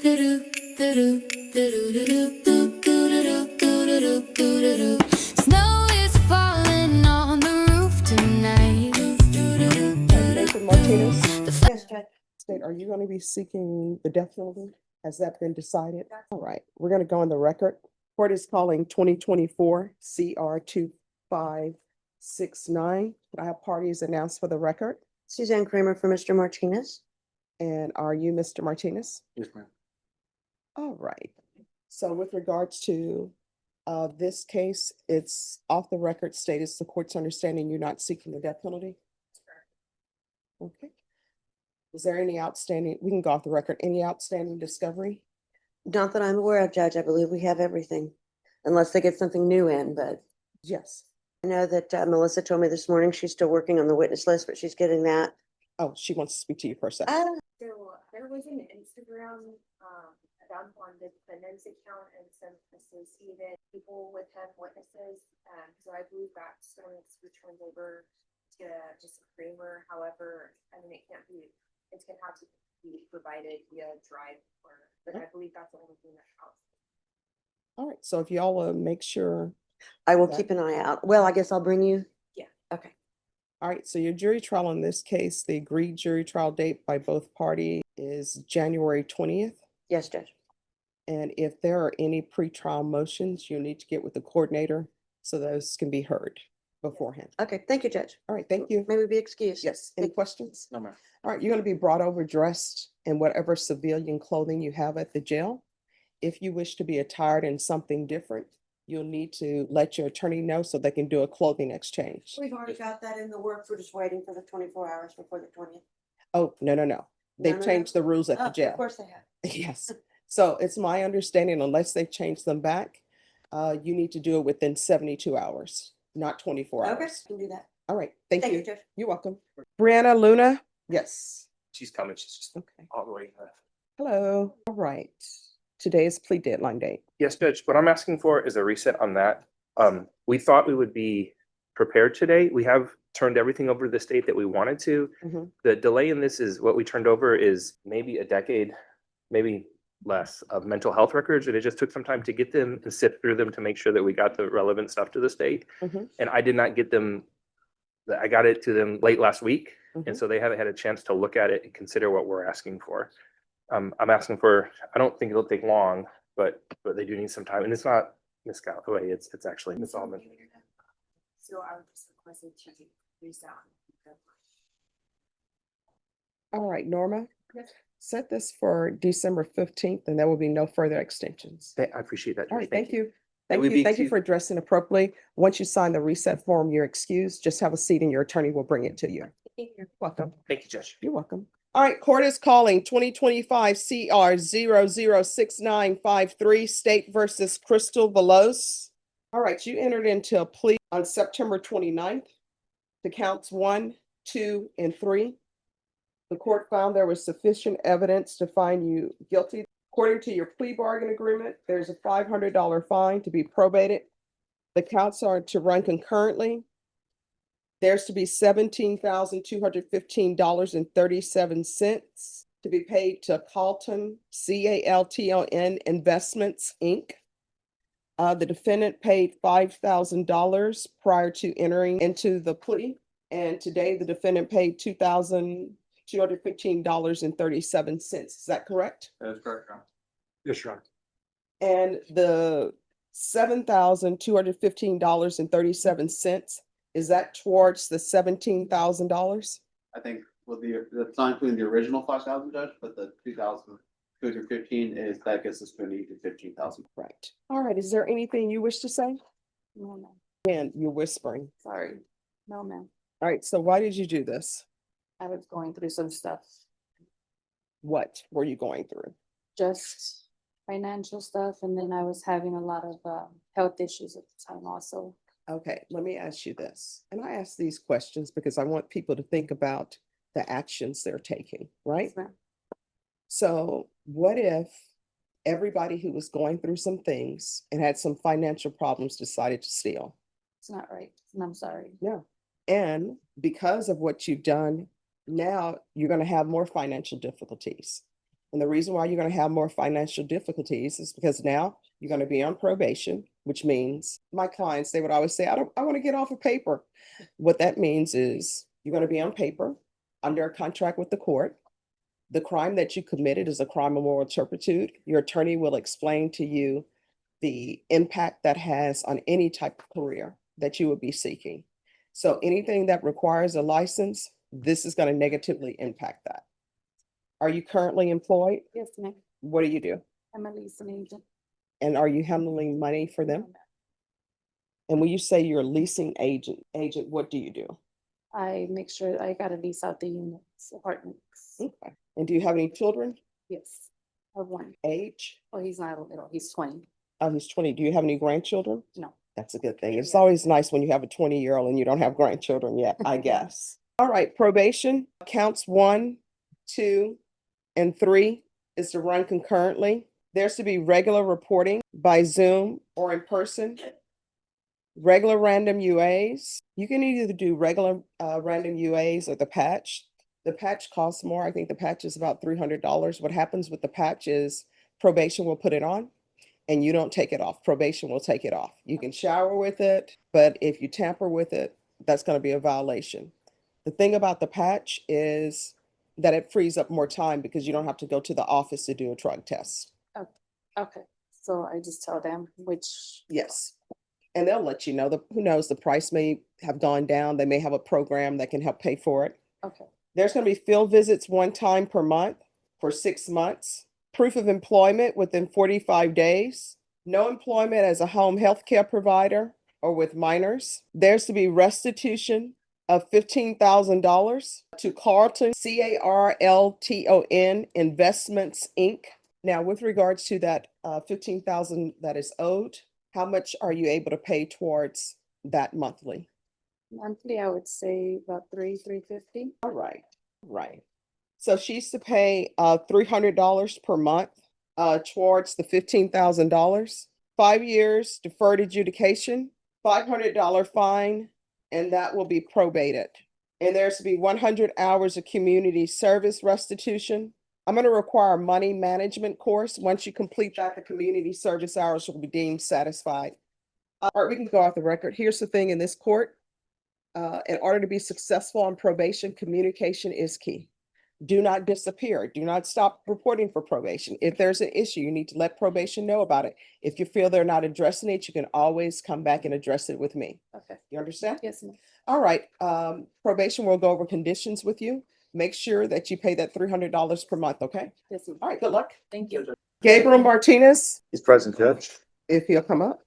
is falling on the roof tonight. Nathan Martinez, Yes, Judge. State, are you going to be seeking the death penalty? Has that been decided? All right, we're going to go on the record. Court is calling 2024 CR 2569. I have parties announced for the record. Suzanne Kramer for Mr. Martinez. And are you Mr. Martinez? Yes, ma'am. All right. So with regards to this case, it's off the record stated the court's understanding you're not seeking the death penalty? Okay. Is there any outstanding, we can go off the record, any outstanding discovery? Not that I'm aware of, Judge. I believe we have everything, unless they get something new in, but Yes. I know that Melissa told me this morning she's still working on the witness list, but she's getting that. Oh, she wants to speak to you for a second. So there was an Instagram dump on the defendant's account and some associated people with him, witnesses. So I believe that still needs to be turned over to just Kramer. However, I mean, it's gonna have to be provided via Drive but I believe that's the only thing that's out. All right, so if y'all will make sure. I will that- keep an eye out. Well, I guess I'll bring you. Yeah. Okay. All right, so your jury trial in this case, the agreed jury trial date by both parties is January 20th. Yes, Judge. And if there are any pretrial motions, you need to get with the coordinator so those can be heard beforehand. Okay, thank you, Judge. All right, thank you. May we be excused? Yes, any questions? No, ma'am. All right, you're going to be brought over dressed in whatever civilian clothing you have at the jail. If you wish to be attired in something different, you'll need to let your attorney know so they can do a clothing exchange. We've already got that in the works. We're just waiting for the 24 hours before the 20th. Oh, no. They've no. changed the rules at the Of jail. course they have. Yes. So it's my understanding, unless they've changed them back, you need to do it within 72 hours, not 24 Okay, hours. can do that. All right, thank Thank you, you. Judge. You're welcome. Brianna, Luna? Yes. She's coming. She's just Okay. all the way left. Hello. All right. Today is plea deadline date. Yes, Judge, what I'm asking for is a reset on that. We thought we would be prepared today. We have turned everything over to the state that we wanted to. Mhm. The delay in this is what we turned over is maybe a decade, maybe less of mental health records. And it just took some time to get them and sift through them to make sure that we got the relevant stuff to the state. Mhm. And I did not get them. I got it to them late last week. Mhm. And so they haven't had a chance to look at it and consider what we're asking for. I'm asking for, I don't think it'll take long, but they do need some time. And it's not Miss Galloway, it's actually Miss Almond. So I would just request it to resound. All right, Norma? Yes. Set this for December 15th, and there will be no further extensions. I appreciate that. All Judge. right, thank you. And Thank we'd you. be Thank you excused- for addressing appropriately. Once you sign the reset form, you're excused. Just have a seat and your attorney will bring it to you. You're welcome. Thank you, Judge. You're welcome. All right, court is calling 2025 CR 006953 State versus Krystal Veloz. All right, you entered into a plea on September 29th to counts 1, 2, and 3. The court found there was sufficient evidence to find you guilty. According to your plea bargain agreement, there's a $500 fine to be probated. The counts are to run concurrently. There's to be $17,215.37 to be paid to Calton, CALTON Investments, Inc. The defendant paid $5,000 prior to entering into the plea. And today the defendant paid $2,215.37. Is that correct? That is correct, Your Honor. Yes, Your Honor. And the $7,215.37, is that towards the $17,000? I think with that's not including the original 5,000, Judge, but the 2,215 is, that gets us to an even 15,000. Right. All right, is there anything you wish to say? No, ma'am. And you're whispering. Sorry. No, ma'am. All right, so why did you do this? I was going through some stuff, What were you going through? just financial stuff, and then I was having a lot of health issues at the time also. Okay, let me ask you this. And I ask these questions because I want people to think about the actions they're taking, right? Yes, ma'am. So what if everybody who was going through some things and had some financial problems decided to steal? It's not right, and I'm sorry. Yeah. And because of what you've done, now you're going to have more financial difficulties. And the reason why you're going to have more financial difficulties is because now you're going to be on probation, which means my clients, they would always say, I want to get off of paper. What that means is you're going to be on paper under a contract with the court. The crime that you committed is a crime of moral turpitude. Your attorney will explain to you the impact that has on any type of career that you would be seeking. So anything that requires a license, this is going to negatively impact that. Are you currently employed? Yes, ma'am. What do you do? I'm a leasing agent. And are you handling money for them? And when you say you're a leasing agent, what do you do? I make sure I gotta lease out the units, apartments. Okay. And do you have any children? Yes, I have one. Age? Oh, he's not little, he's 20. Oh, he's 20. Do you have any grandchildren? No. That's a good thing. It's Yeah. always nice when you have a 20-year-old and you don't have grandchildren yet, I guess. All right, probation, counts 1, 2, and 3 is to run concurrently. There's to be regular reporting by Zoom or in person. Regular random UAs. You can either do regular random UAs or the patch. The patch costs more. I think the patch is about $300. What happens with the patch is probation will put it on and you don't take it off. Probation will take it off. You can shower with it, but if you tamper with it, that's going to be a violation. The thing about the patch is that it frees up more time because you don't have to go to the office to do a drug test. Okay, so I just tell them which, Yes. And they'll let you know. Who knows, the price may have gone down. They may have a program that can help pay for it. okay, There's going to be field visits 1 time per month for 6 months. Proof of employment within 45 days. No employment as a home health care provider or with minors. There's to be restitution of $15,000 to Carlton, Carlton Investments, Inc. Now, with regards to that $15,000 that is owed, how much are you able to pay towards that monthly? monthly, I would say about $350. All right, right. So she's to pay $300 per month towards the $15,000. 5 years deferred adjudication, $500 fine, and that will be probated. And there's to be 100 hours of community service restitution. I'm going to require a money management course. Once you complete that, the community service hours will be deemed satisfied. All right, we can go off the record. Here's the thing in this court. In order to be successful on probation, communication is key. Do not disappear. Do not stop reporting for probation. If there's an issue, you need to let probation know about it. If you feel they're not addressing it, you can always come back and address it with me. Okay, You understand? yes, ma'am. All right, probation will go over conditions with you. Make sure that you pay that $300 per month, okay? Yes, ma'am. All right, good luck. Thank you. Gabriel Martinez, He's present, Judge. if he'll come up.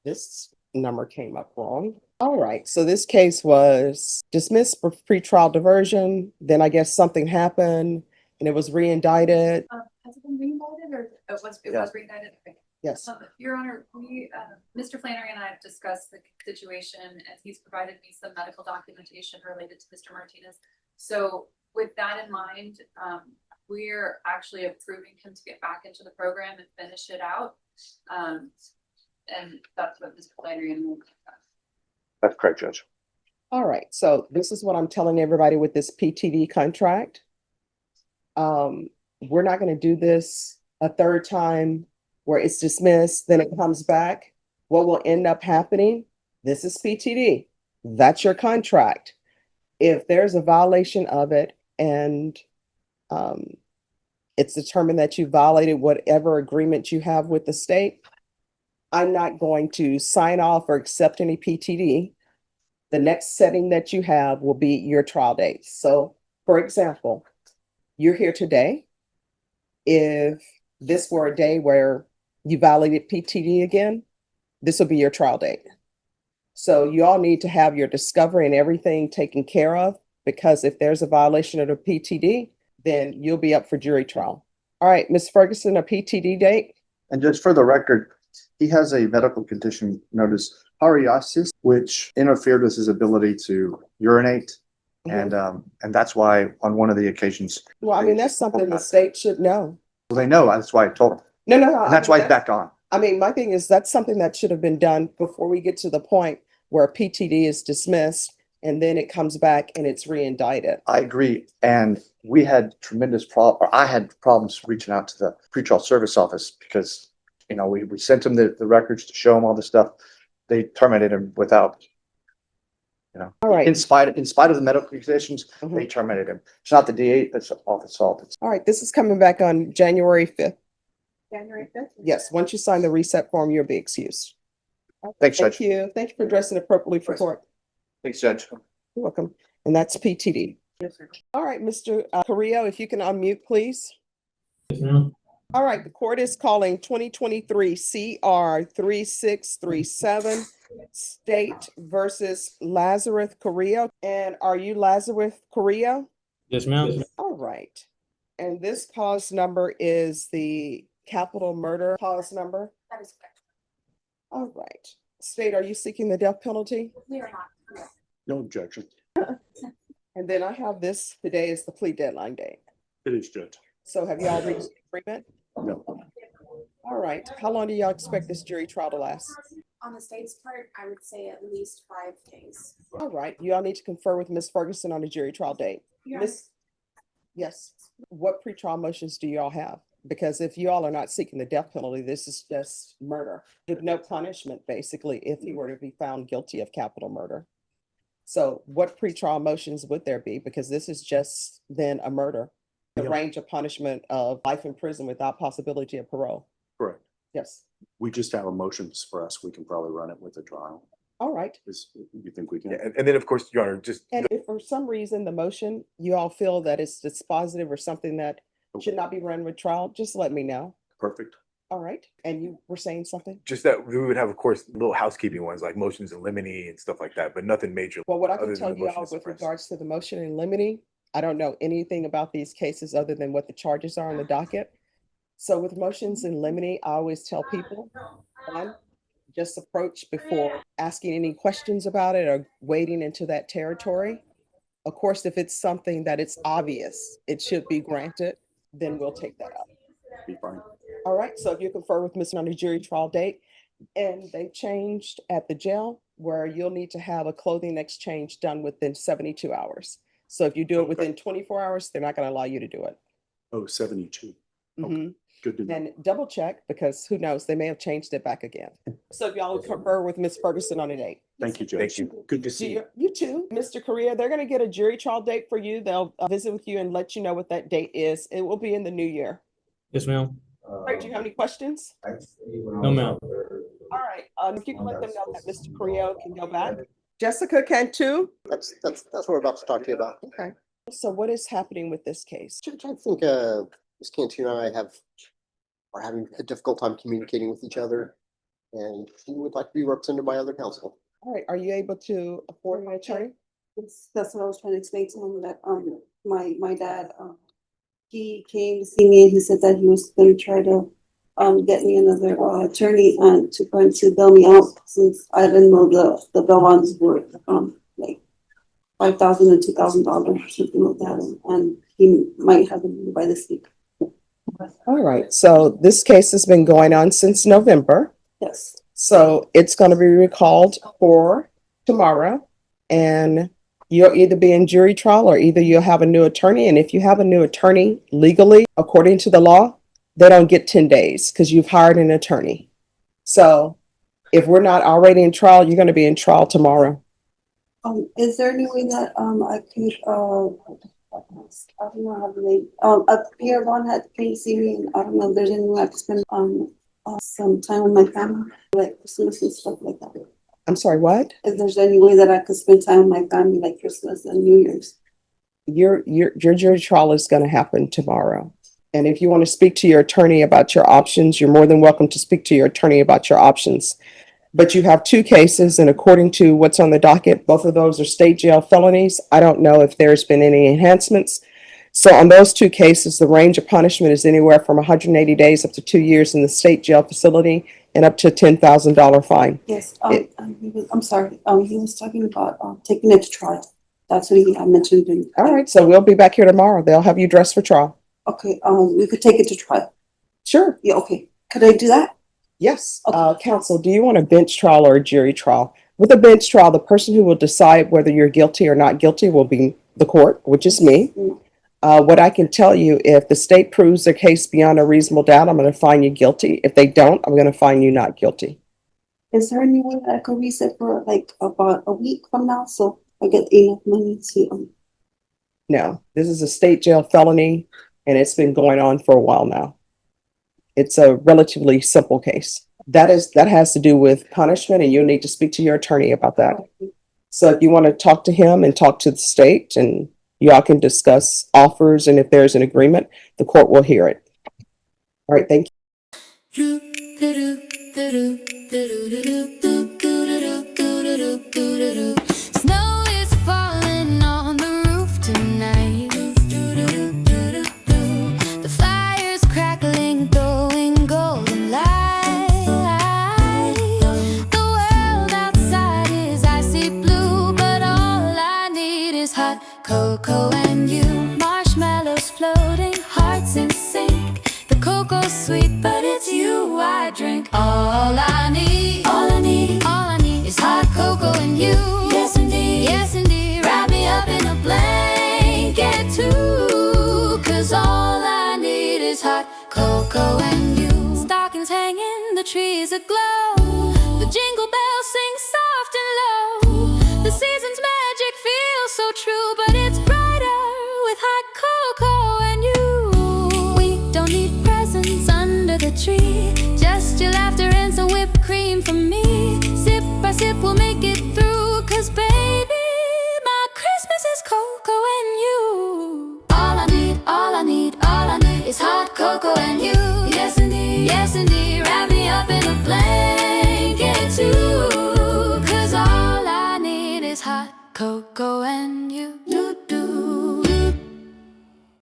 This number came up wrong. All right, so this case was dismissed for pretrial diversion. Then I guess something happened and it was re-indicted. Has it been reindicted or it was Yeah. reindicted? Okay. Yes. Your Honor, Mr. Flannery and I have discussed the situation and he's provided me some medical documentation related to Mr. Martinez. So with that in mind, we're actually approving him to get back into the program and finish it out. And that's what Mr. Flannery and me. That's correct, Judge. All right, so this is what I'm telling everybody with this PTD contract. We're not going to do this a third time where it's dismissed, then it comes back. What will end up happening? This is PTD. That's your contract. If there's a violation of it and it's determined that you violated whatever agreement you have with the state, I'm not going to sign off or accept any PTD. The next setting that you have will be your trial date. So, for example, you're here today. If this were a day where you violated PTD again, this will be your trial date. So you all need to have your discovery and everything taken care of, because if there's a violation of the PTD, then you'll be up for jury trial. All right, Ms. Ferguson, a PTD date? And just for the record, he has a medical condition known as psoriasis, which interfered with his ability to urinate. And that's why on one of the occasions, Well, I mean, that's something the state should know. well, they know, that's why I told him. No. And that's why he's back on. I mean, my thing is that's something that should have been done before we get to the point where PTD is dismissed and then it comes back and it's re-indicted. I agree. And we had or I had problems reaching out to the pretrial service office because, we sent them the records to show them all this stuff. They terminated him without, All right. in spite of the medical conditions, they terminated him. It's not the DA that's office fault. It's All right, this is coming back on January 5th. January 5th? Yes, once you sign the reset form, you'll be excused. Thanks, Thank Judge. you. Thank you for addressing appropriately for court. Thanks, Judge. You're welcome. And that's PTD. Yes, sir. All right, Mr. Carrillo, if you can unmute, please. All right, the court is calling 2023 CR 3637 State versus Lazerith Carrillo. And are you Lazerith Carrillo? Yes, ma'am. All right. And this cause number is the capital murder cause number. That is correct. All right. State, are you seeking the death penalty? We are not. No objection. And then I have this, today is the plea deadline date. It is, Judge. So have y'all reached agreement? No. All right. How long do y'all expect this jury trial to last? On the state's part, I would say at least 5 days. All right. You all need to confer with Ms. Ferguson on the jury trial date. Miss, yes. What pretrial motions do y'all have? Because if you all are not seeking the death penalty, this is just murder with no punishment, basically, if he were to be found guilty of capital murder. So what pretrial motions would there be? Because this is just then a murder. The range of punishment of life in prison without possibility of parole. Correct. Yes. We just have a motion to suppress. We can probably run it with a trial. All right. You think we can? Yeah, and then of course, Your Honor, just And if for some reason the motion, you all feel that it's dispositive or something that should not be run with trial, just let me know. Perfect. All right. And you were saying something? just that we would have, of course, little housekeeping ones like motions in limine and stuff like that, but nothing major. Well, what I other can than tell the you motion all to with suppress. regards to the motion in limine, I don't know anything about these cases other than what the charges are on the docket. So with motions in limine, I always tell people, one, just approach before asking any questions about it or wading into that territory. Of course, if it's something that it's obvious, it should be granted, then we'll take that up. Be fine. All right, so if you confer with Ms. on the jury trial date, and they changed at the jail where you'll need to have a clothing exchange done within 72 hours. So if you do it within 24 hours, they're not going to allow you to do it. Oh, 72. Okay. Mhm. Good to know. And double check, because who knows, they may have changed it back again. So if y'all confer with Ms. Ferguson on a date. Thank you, Judge. Thank you. Good to Do see you. you too, Mr. Correa, they're going to get a jury trial date for you. They'll visit with you and let you know what that date is. It will be in the new year. Yes, ma'am. All right, do you have any questions? No, ma'am. All right, if you can let them know that Mr. Carrillo can go back. Jessica Cantu? That's what we're about to talk to you about. Okay. So what is happening with this case? Judge, I think Ms. Cantu and I are having a difficult time communicating with each other, and she would like to be represented by other counsel. All right, are you able to afford an attorney? That's what I was trying to explain to him, that, my dad, he came to see me and he said that he was gonna try to, get me another, attorney and to bail me out, since I didn't know the bail bonds were, like $5,000 and $2,000, something like that, and he might have them by this week. All right, so this case has been going on since November. Yes. So it's going to be recalled for tomorrow, and you'll either be in jury trial or either you'll have a new attorney. And if you have a new attorney legally, according to the law, they don't get 10 days because you've hired an attorney. So if we're not already in trial, you're going to be in trial tomorrow. Is there any way that, I could, I don't know how to name, Pierre Vaughn had came to see me, and I don't know if there's any way I could spend, some time with my family, like Christmas and stuff like that. I'm sorry, what? If there's any way that I could spend time with my family, like Christmas and New Year's. Your jury trial is going to happen tomorrow. And if you want to speak to your attorney about your options, you're more than welcome to speak to your attorney about your options. But you have 2 cases, and according to what's on the docket, both of those are state jail felonies. I don't know if there's been any enhancements. So on those 2 cases, the range of punishment is anywhere from 180 days up to 2 years in the state jail facility and up to a $10,000 fine. Yes, I'm sorry, he was talking about, taking it to trial. That's what he mentioned. All right, so we'll be back here tomorrow. They'll have you dressed for trial. Okay, we could take it to trial. Sure. Yeah, okay. Could I do that? Yes. Counsel, do you want a bench trial or a jury trial? With a bench trial, the person who will decide whether you're guilty or not guilty will be the court, which is me. What I can tell you, if the state proves their case beyond a reasonable doubt, I'm going to find you guilty. If they don't, I'm going to find you not guilty. Is there any way that I could reset for like about a week from now, so I get enough money to, No, this is a state jail felony, and it's been going on for a while now. It's a relatively simple case. That has to do with punishment, and you'll need to speak to your attorney about that. So if you want to talk to him and talk to the state, and y'all can discuss offers, and if there's an agreement, the court will hear it. All right, thank you. Snow is falling on the roof tonight. The fire's crackling, throwing golden light. The world outside is icy blue, but all I need is hot cocoa and you. Marshmallows floating, hearts in sync. The cocoa's sweet, but it's you I drink. All I need, all I need, all I need is hot cocoa and you. Yes indeed, yes indeed. Wrap me up in a blanket too, 'cause all I need is hot cocoa and you. Stockings hanging, the trees aglow. The jingle bells sing soft and low. The season's magic feels so true, but it's brighter with hot cocoa and you. We don't need presents under the tree, just your laughter and some whipped cream for me. Sip by sip we'll make it through, 'cause baby